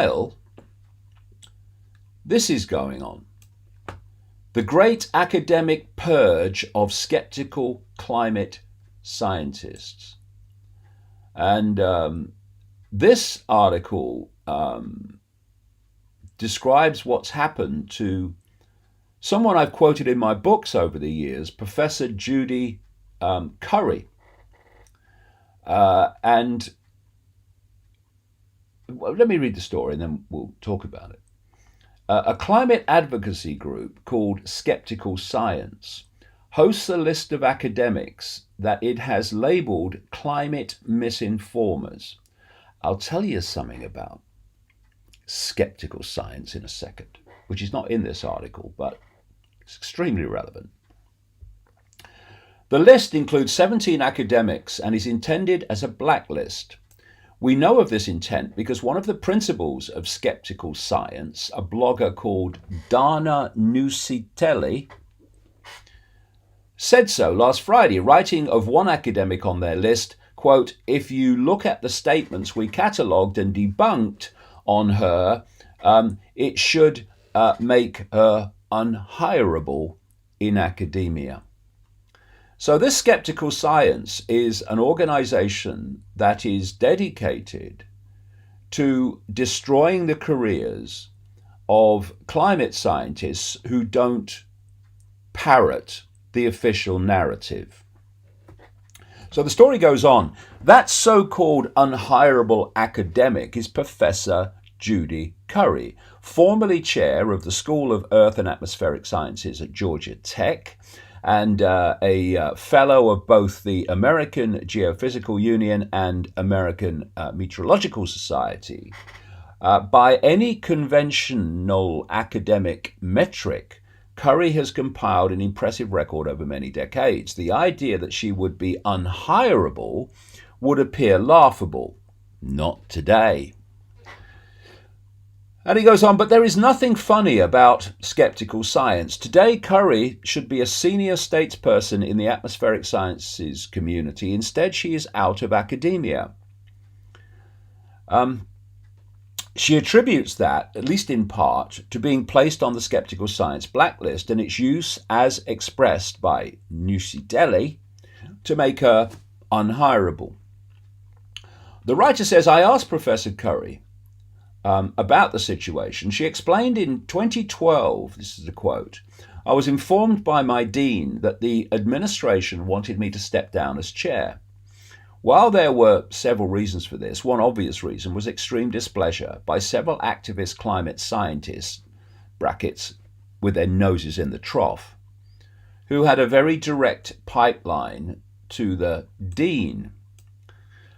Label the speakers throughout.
Speaker 1: Meanwhile, this is going on. The great academic purge of skeptical climate scientists. And this article describes what's happened to someone I've quoted in my books over the years, Professor Judy Curry. And well, let me read the story and then we'll talk about it. A climate advocacy group called Skeptical Science hosts a list of academics that it has labeled climate misinformers. I'll tell you something about skeptical science in a second, which is not in this article, but it's extremely relevant. The list includes 17 academics and is intended as a blacklist. We know of this intent because one of the principals of skeptical science, a blogger called Dana Nusitelli, said so last Friday, writing of one academic on their list, quote, "If you look at the statements we catalogued and debunked on her, it should make her unhireable in academia." So this Skeptical Science is an organization that is dedicated to destroying the careers of climate scientists who don't parrot the official narrative. So the story goes on. That so-called unhireable academic is Professor Judy Curry, formerly chair of the School of Earth and Atmospheric Sciences at Georgia Tech, and a fellow of both the American Geophysical Union and American Meteorological Society. By any conventional academic metric, Curry has compiled an impressive record over many decades. The idea that she would be unhireable would appear laughable. Not today. And he goes on, but there is nothing funny about skeptical science. Today, Curry should be a senior statesperson in the atmospheric sciences community. Instead, she is out of academia. She attributes that, at least in part, to being placed on the skeptical science blacklist and its use as expressed by Nusitelli to make her unhireable. The writer says, I asked Professor Curry about the situation. She explained in 2012, this is a quote, "I was informed by my dean that the administration wanted me to step down as chair. While there were several reasons for this, one obvious reason was extreme displeasure by several activist climate scientists, brackets, with their noses in the trough, who had a very direct pipeline to the dean.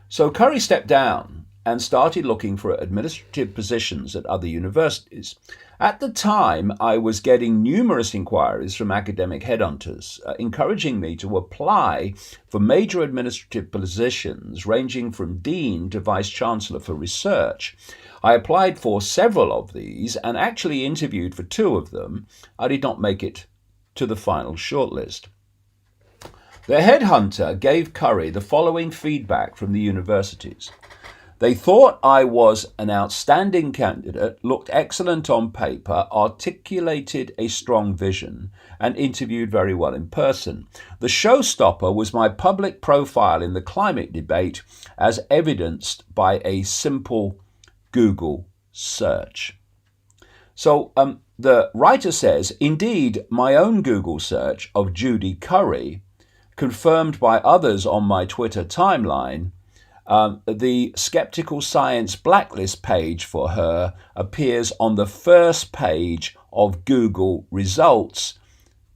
Speaker 1: So Curry stepped down and started looking for administrative positions at other universities. At the time, I was getting numerous inquiries from academic headhunters, encouraging me to apply for major administrative positions ranging from dean to vice chancellor for research. I applied for several of these and actually interviewed for 2 of them. I did not make it to the final shortlist. The headhunter gave Curry the following feedback from the universities. They thought I was an outstanding candidate, looked excellent on paper, articulated a strong vision, and interviewed very well in person. The showstopper was my public profile in the climate debate, as evidenced by a simple Google search." So the writer says, indeed, my own Google search of Judy Curry, confirmed by others on my Twitter timeline, the Skeptical Science blacklist page for her appears on the first page of Google results.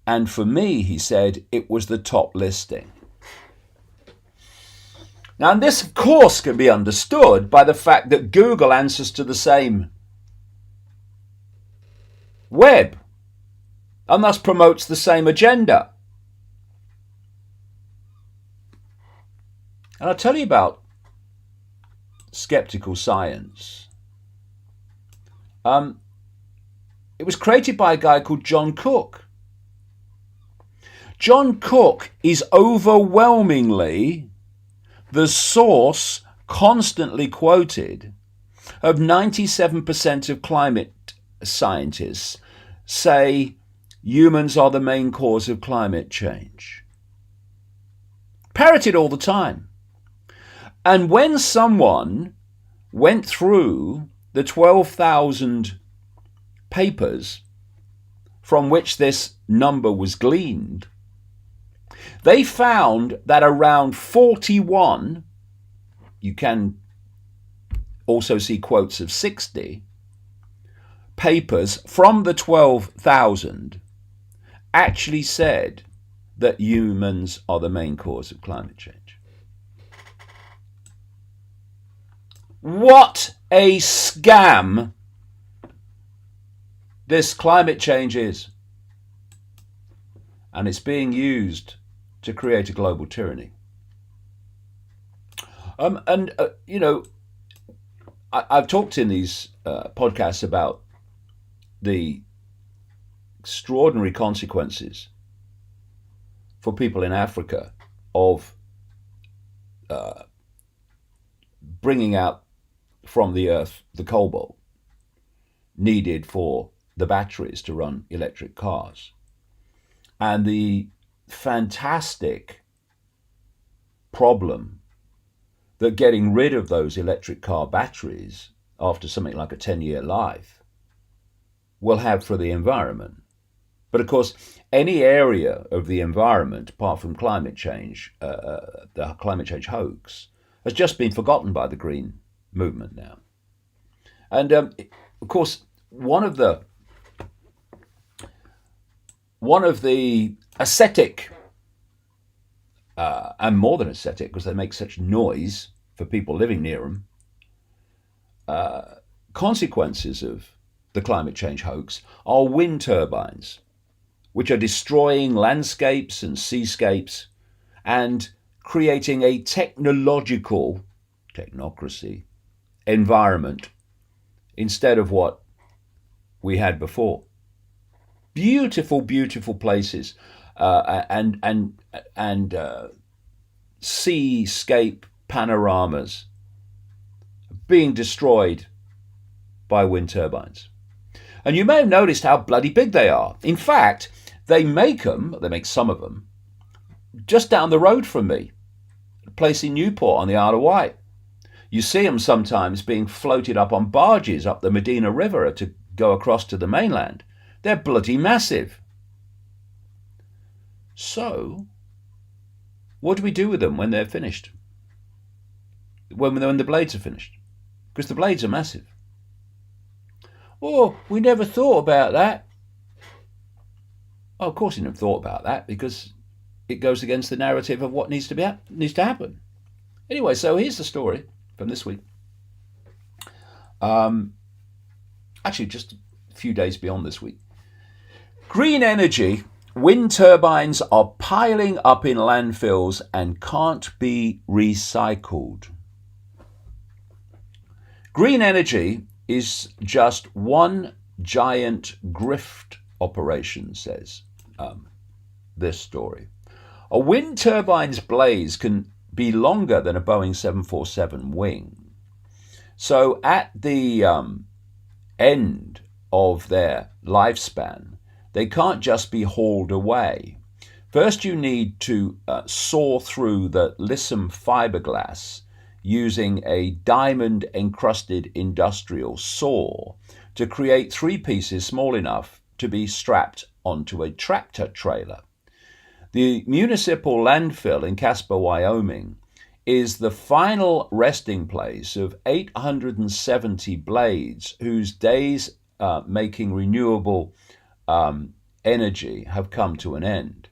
Speaker 1: And for me, he said, it was the top listing. Now, and this, of course, can be understood by the fact that Google answers to the same web and thus promotes the same agenda. And I'll tell you about Skeptical Science. It was created by a guy called John Cook. John Cook is overwhelmingly the source constantly quoted of 97% of climate scientists say humans are the main cause of climate change. Parroted all the time. And when someone went through the 12,000 papers from which this number was gleaned, they found that around 41, you can also see quotes of 60, papers from the 12,000 actually said that humans are the main cause of climate change. What a scam this climate change is. And it's being used to create a global tyranny. I've talked in these podcasts about the extraordinary consequences for people in Africa of bringing out from the earth the cobalt needed for the batteries to run electric cars, and the fantastic problem that getting rid of those electric car batteries after something like a 10-year life will have for the environment. But of course, any area of the environment, apart from climate change, the climate change hoax, has just been forgotten by the green movement now. And of course, one of the ascetic, and more than ascetic, because they make such noise for people living near them, consequences of the climate change hoax are wind turbines, which are destroying landscapes and seascapes and creating a technocracy environment instead of what we had before. Beautiful, beautiful places and seascape panoramas being destroyed by wind turbines. And you may have noticed how bloody big they are. In fact, they make some of them, just down the road from me, a place in Newport on the Isle of Wight. You see them sometimes being floated up on barges up the Medina River to go across to the mainland. They're bloody massive. So, what do we do with them when they're finished? When the blades are finished? Because the blades are massive. Oh, we never thought about that. Oh, of course you never thought about that, because it goes against the narrative of what needs to happen. Anyway, so here's the story from this week. Actually, just a few days beyond this week. Green energy. Wind turbines are piling up in landfills and can't be recycled. Green energy is just one giant grift operation, says this story. A wind turbine's blades can be longer than a Boeing 747 wing. So at the end of their lifespan, they can't just be hauled away. First, you need to saw through the Lissam fiberglass using a diamond-encrusted industrial saw to create 3 pieces small enough to be strapped onto a tractor trailer. The municipal landfill in Casper, Wyoming, is the final resting place of 870 blades whose days making renewable energy have come to an end.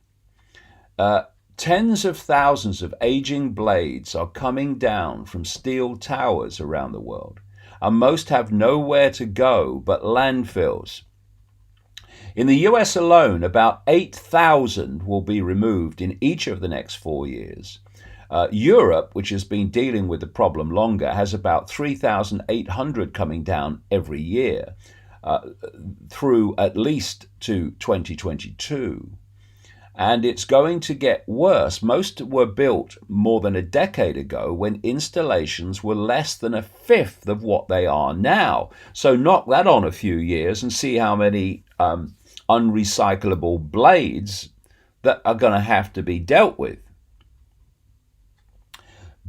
Speaker 1: Tens of thousands of aging blades are coming down from steel towers around the world, and most have nowhere to go but landfills. In the US alone, about 8,000 will be removed in each of the next 4 years. Europe, which has been dealing with the problem longer, has about 3,800 coming down every year through at least to 2022. And it's going to get worse. Most were built more than a decade ago when installations were less than a fifth of what they are now. So knock that on a few years and see how many unrecyclable blades that are going to have to be dealt with.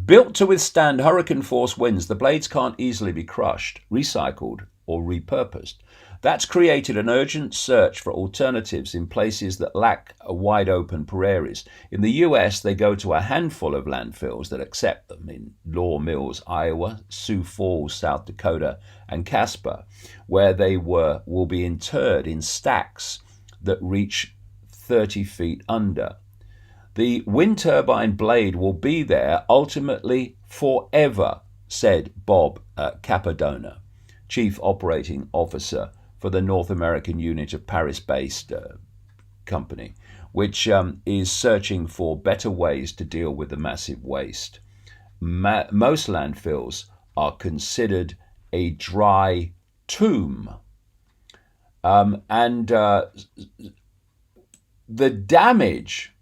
Speaker 1: Built to withstand hurricane force winds, the blades can't easily be crushed, recycled, or repurposed. That's created an urgent search for alternatives in places that lack wide open prairies. In the US, they go to a handful of landfills that accept them in Law Mills, Iowa, Sioux Falls, South Dakota, and Casper, where they will be interred in stacks that reach 30 feet under. The wind turbine blade will be there ultimately forever, said Bob Capadona, Chief Operating Officer for the North American unit of Paris-based company, which is searching for better ways to deal with the massive waste. Most landfills are considered a dry tomb. The damage,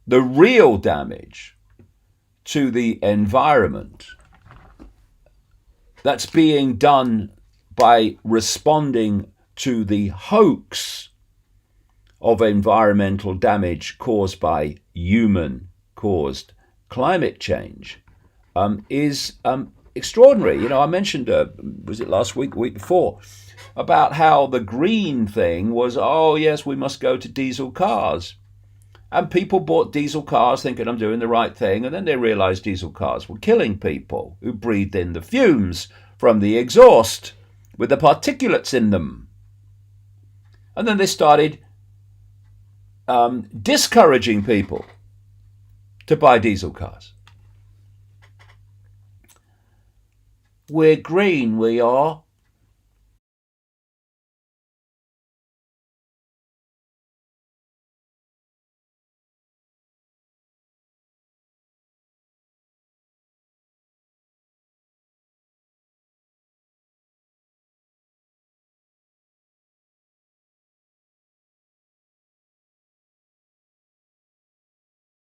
Speaker 1: the real damage to the environment that's being done by responding to the hoax of environmental damage caused by human-caused climate change is extraordinary. I mentioned, was it last week, the week before, about how the green thing was, oh yes, we must go to diesel cars. And people bought diesel cars thinking I'm doing the right thing, and then they realized diesel cars were killing people who breathed in the fumes from the exhaust with the particulates in them. And then they started discouraging people to buy diesel cars. We're green, we are.